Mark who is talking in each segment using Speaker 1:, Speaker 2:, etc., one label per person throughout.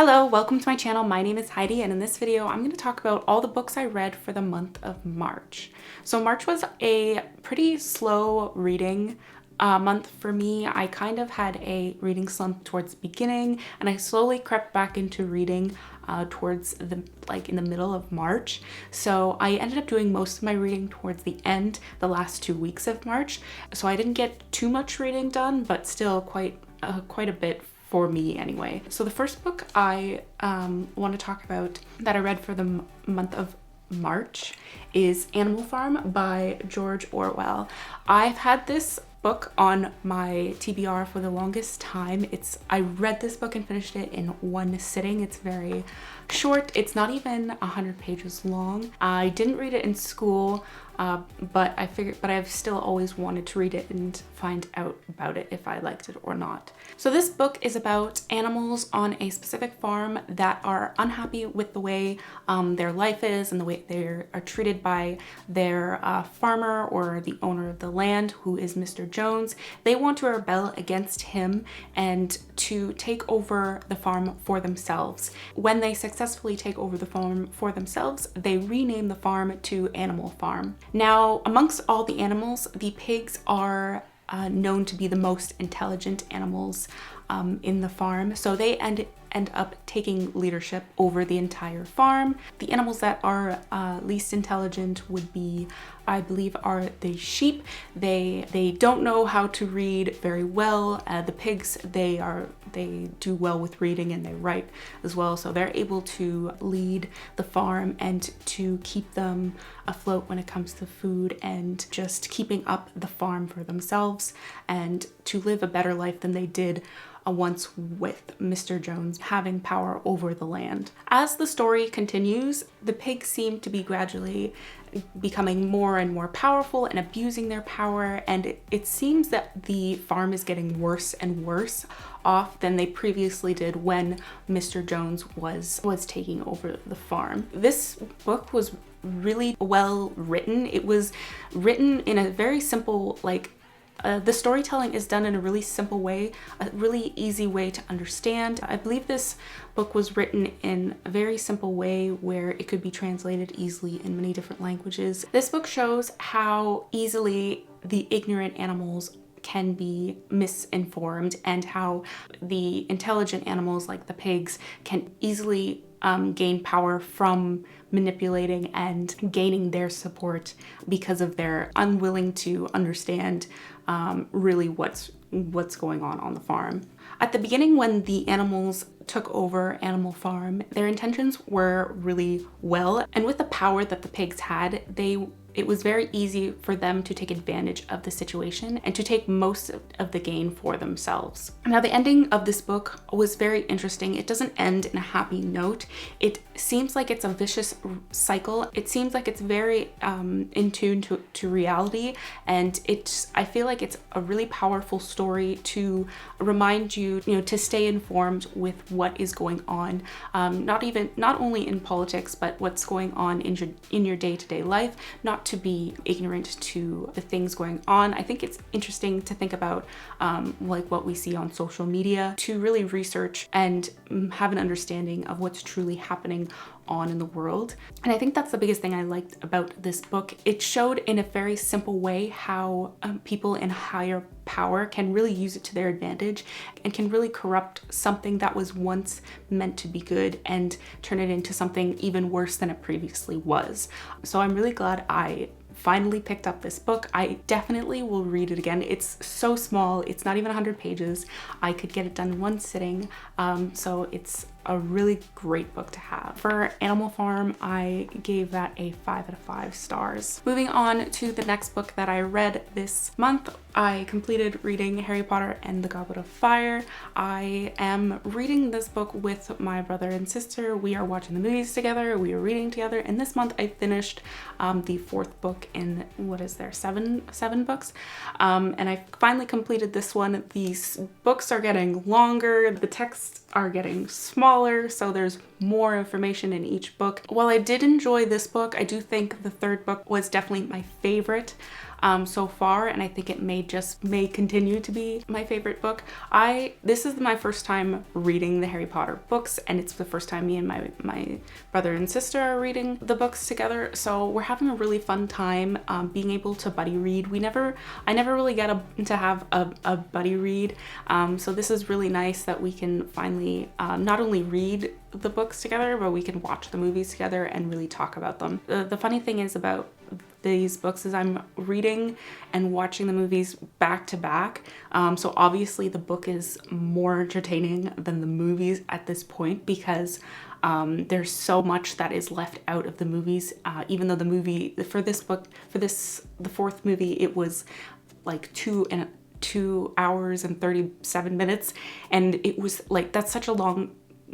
Speaker 1: Hello, welcome to my channel. My name is Heidi, and in this video I'm going to talk about all the books I read for the month of March. So March was a pretty slow reading month for me. I kind of had a reading slump towards the beginning, and I slowly crept back into reading towards in the middle of March. So I ended up doing most of my reading towards the end, the last 2 weeks of March. So I didn't get too much reading done, but still quite a bit for me anyway. So the first book I want to talk about that I read for the month of March is Animal Farm by George Orwell. I've had this book on my TBR for the longest time. I read this book and finished it in one sitting. It's very short. It's not even 100 pages long. I didn't read it in school, but I've still always wanted to read it and find out about it if I liked it or not. So this book is about animals on a specific farm that are unhappy with the way their life is and the way they are treated by their farmer or the owner of the land, who is Mr. Jones. They want to rebel against him and to take over the farm for themselves. When they successfully take over the farm for themselves, they rename the farm to Animal Farm. Now, amongst all the animals, the pigs are known to be the most intelligent animals in the farm, so they end up taking leadership over the entire farm. The animals that are least intelligent would be, I believe, are the sheep. They don't know how to read very well. The pigs, they do well with reading and they write as well, so they're able to lead the farm and to keep them afloat when it comes to food and just keeping up the farm for themselves and to live a better life than they did once with Mr. Jones having power over the land. As the story continues, the pigs seem to be gradually becoming more and more powerful and abusing their power, and it seems that the farm is getting worse and worse off than they previously did when Mr. Jones was taking over the farm. This book was really well written. It was written in a very simple, the storytelling is done in a really simple way, a really easy way to understand. I believe this book was written in a very simple way where it could be translated easily in many different languages. This book shows how easily the ignorant animals can be misinformed and how the intelligent animals like the pigs can easily gain power from manipulating and gaining their support because of their unwilling to understand really what's going on the farm. At the beginning, when the animals took over Animal Farm, their intentions were really well, and with the power that the pigs had, it was very easy for them to take advantage of the situation and to take most of the gain for themselves. Now, the ending of this book was very interesting. It doesn't end in a happy note. It seems like it's a vicious cycle. It seems like it's very in tune to reality, and I feel like it's a really powerful story to remind you to stay informed with what is going on, not only in politics, but what's going on in your day-to-day life, not to be ignorant to the things going on. I think it's interesting to think about what we see on social media, to really research and have an understanding of what's truly happening on in the world. And I think that's the biggest thing I liked about this book. It showed in a very simple way how people in higher power can really use it to their advantage and can really corrupt something that was once meant to be good and turn it into something even worse than it previously was. So I'm really glad I finally picked up this book. I definitely will read it again. It's so small. It's not even 100 pages. I could get it done in one sitting. So it's a really great book to have. For Animal Farm, I gave that a 5 out of 5 stars. Moving on to the next book that I read this month, I completed reading Harry Potter and the Goblet of Fire. I am reading this book with my brother and sister. We are watching the movies together, we are reading together, and this month I finished the 4th book in, seven books? And I finally completed this one. These books are getting longer, the texts are getting smaller, so there's more information in each book. While I did enjoy this book, I do think the 3rd book was definitely my favorite. so far, and I think it may continue to be my favorite book. This is my first time reading the Harry Potter books, and it's the first time me and my brother and sister are reading the books together. So we're having a really fun time being able to buddy read. I never really get to have a buddy read, so this is really nice that we can finally not only read the books together, but we can watch the movies together and really talk about them. The funny thing is about these books is I'm reading and watching the movies back to back. So obviously the book is more entertaining than the movies at this point, because there's so much that is left out of the movies. Even though the movie for the fourth movie, it was like 2 hours and 37 minutes, and it was like, that's such a long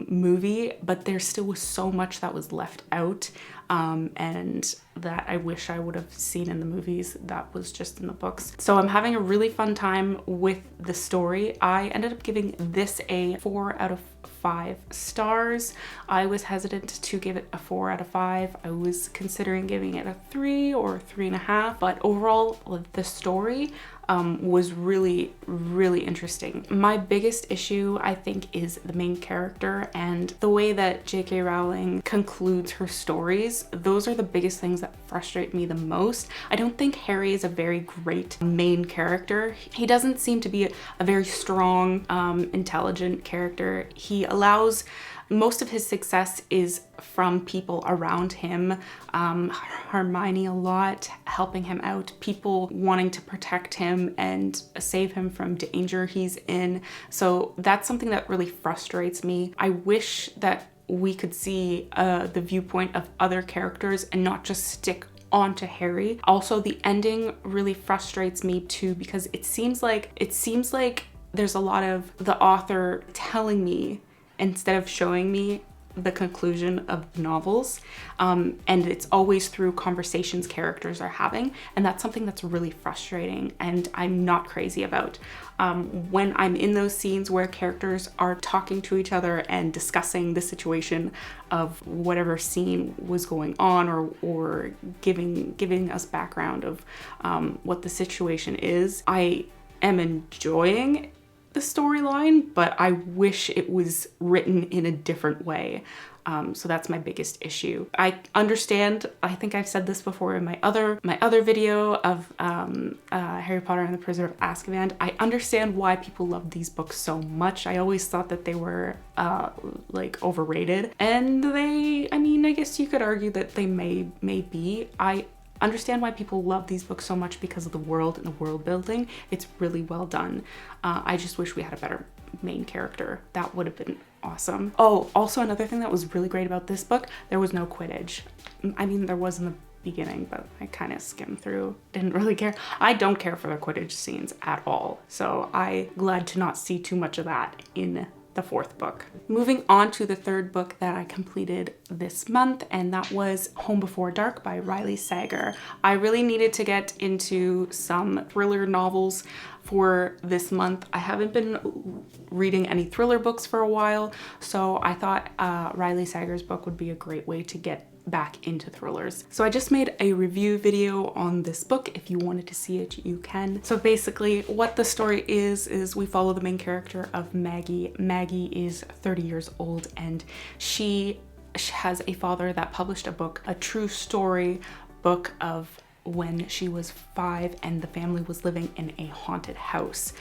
Speaker 1: movie, but there still was so much that was left out, and that I wish I would have seen in the movies that was just in the books. So I'm having a really fun time with the story. I ended up giving this a 4 out of 5 stars. I was hesitant to give it a 4 out of 5. I was considering giving it a 3 or 3.5, but overall the story was really, really interesting. My biggest issue, I think, is the main character and the way that J.K. Rowling concludes her stories. Those are the biggest things that frustrate me the most. I don't think Harry is a very great main character. He doesn't seem to be a very strong, intelligent character. He allows most of his success is from people around him, Hermione a lot, helping him out, people wanting to protect him and save him from danger he's in. So that's something that really frustrates me. I wish that we could see the viewpoint of other characters and not just stick onto Harry. Also, the ending really frustrates me too, because it seems like there's a lot of the author telling me instead of showing me the conclusion of novels, and it's always through conversations characters are having, and that's something that's really frustrating and I'm not crazy about. When I'm in those scenes where characters are talking to each other and discussing the situation of whatever scene was going on, or giving us background of what the situation is, I am enjoying the storyline, but I wish it was written in a different way. So that's my biggest issue. I understand, I think I've said this before in my other video of Harry Potter and the Prisoner of Azkaban. I understand why people love these books so much. I always thought that they were like overrated, and I guess you could argue that they may be. I understand why people love these books so much because of the world and the world building. It's really well done. I just wish we had a better main character. That would have been awesome. Oh, also another thing that was really great about this book, there was no Quidditch. I mean, there was in the beginning, but I kind of skimmed through, didn't really care. I don't care for the Quidditch scenes at all, so I'm glad to not see too much of that in the fourth book. Moving on to the third book that I completed this month, and that was Home Before Dark by Riley Sager. I really needed to get into some thriller novels for this month. I haven't been reading any thriller books for a while, so I thought Riley Sager's book would be a great way to get back into thrillers. So I just made a review video on this book. If you wanted to see it, you can. So basically what the story is we follow the main character of Maggie. Maggie is 30 years old, and she has a father that published a book, a true story book of when she was 5 and the family was living in a haunted house.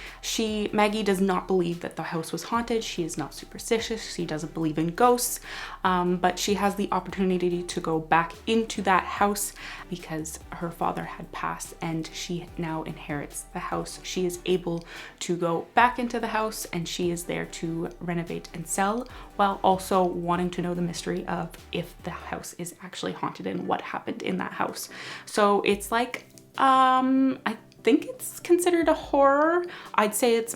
Speaker 1: Maggie does not believe that the house was haunted. She is not superstitious. She doesn't believe in ghosts, but she has the opportunity to go back into that house because her father had passed and she now inherits the house. She is able to go back into the house, and she is there to renovate and sell, while also wanting to know the mystery of if the house is actually haunted and what happened in that house. So it's like, I think it's considered a horror. I'd say it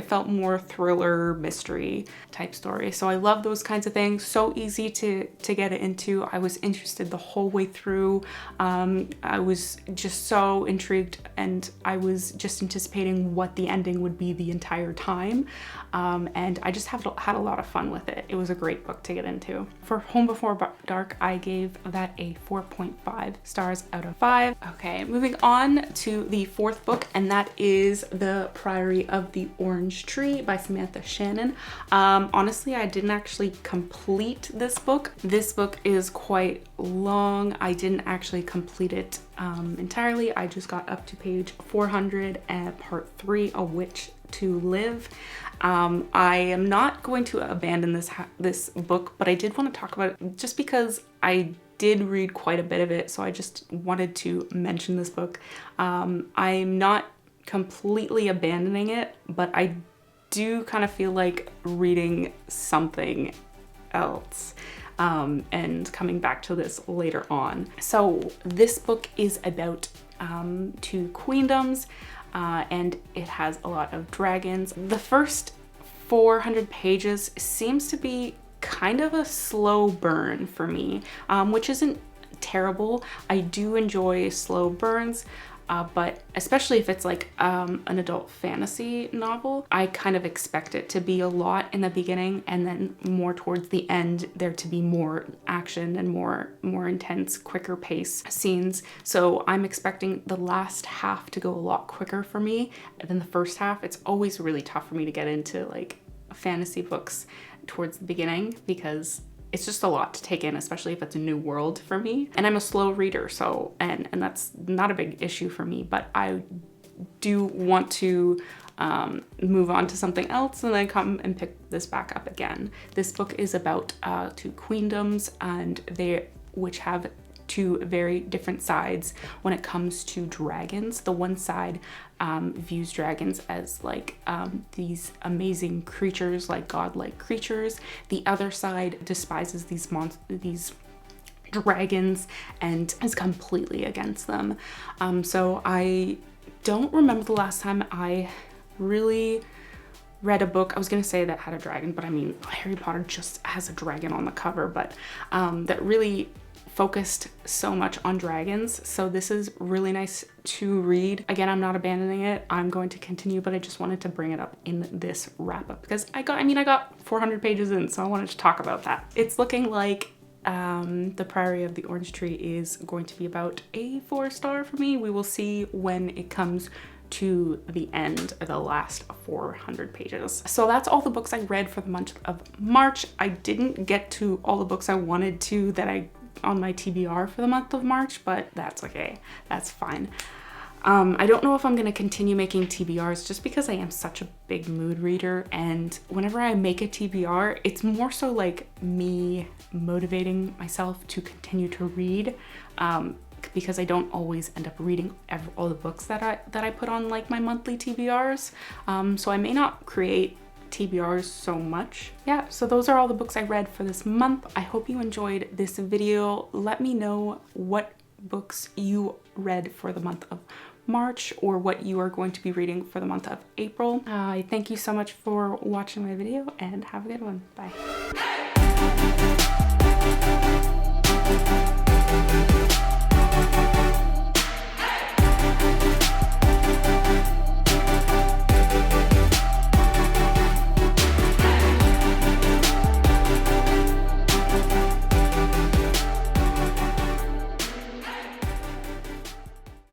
Speaker 1: felt more thriller, mystery type story. So I love those kinds of things. So easy to get into. I was interested the whole way through. I was just so intrigued, and I was just anticipating what the ending would be the entire time. And I just had a lot of fun with it. It was a great book to get into. For Home Before Dark, I gave that a 4.5 stars out of 5. Okay, moving on to the fourth book, and that is The Priory of the Orange Tree by Samantha Shannon. Honestly, I didn't actually complete this book. This book is quite long. I didn't actually complete it entirely. I just got up to page 400 and part 3, A Witch to Live. I am not going to abandon this book, but I did want to talk about it just because I did read quite a bit of it, so I just wanted to mention this book. I'm not completely abandoning it, but I do kind of feel like reading something else and coming back to this later on. So this book is about 2 queendoms, and it has a lot of dragons. The first 400 pages seems to be kind of a slow burn for me, which isn't terrible. I do enjoy slow burns, but especially if it's like an adult fantasy novel, I kind of expect it to be a lot in the beginning, and then more towards the end there to be more action and more intense, quicker pace scenes. So I'm expecting the last half to go a lot quicker for me than the first half. It's always really tough for me to get into like fantasy books towards the beginning because it's just a lot to take in, especially if it's a new world for me. And I'm a slow reader, so, and that's not a big issue for me, but I do want to move on to something else and then come and pick this back up again. This book is about 2 queendoms, and which have 2 very different sides when it comes to dragons. The one side views dragons as like these amazing creatures, like godlike creatures. The other side despises these dragons and is completely against them. So I don't remember the last time I really read a book, I was gonna say that had a dragon, but I mean Harry Potter just has a dragon on the cover, but that really focused so much on dragons. So this is really nice to read. Again, I'm not abandoning it. I'm going to continue, but I just wanted to bring it up in this wrap up because I got 400 pages in, so I wanted to talk about that. It's looking like The Priory of the Orange Tree is going to be about a 4-star for me. We will see when it comes to the end of the last 400 pages. So that's all the books I read for the month of March. I didn't get to all the books I wanted to that I on my TBR for the month of March, but that's okay. That's fine. I don't know if I'm gonna continue making TBRs just because I am such a big mood reader, and whenever I make a TBR, it's more so like me motivating myself to continue to read, because I don't always end up reading all the books that I put on like my monthly TBRs. So I may not create TBRs so much. Yeah, so those are all the books I read for this month. I hope you enjoyed this video. Let me know what books you read for the month of March or what you are going to be reading for the month of April. I thank you so much for watching my video and have a good one. Bye.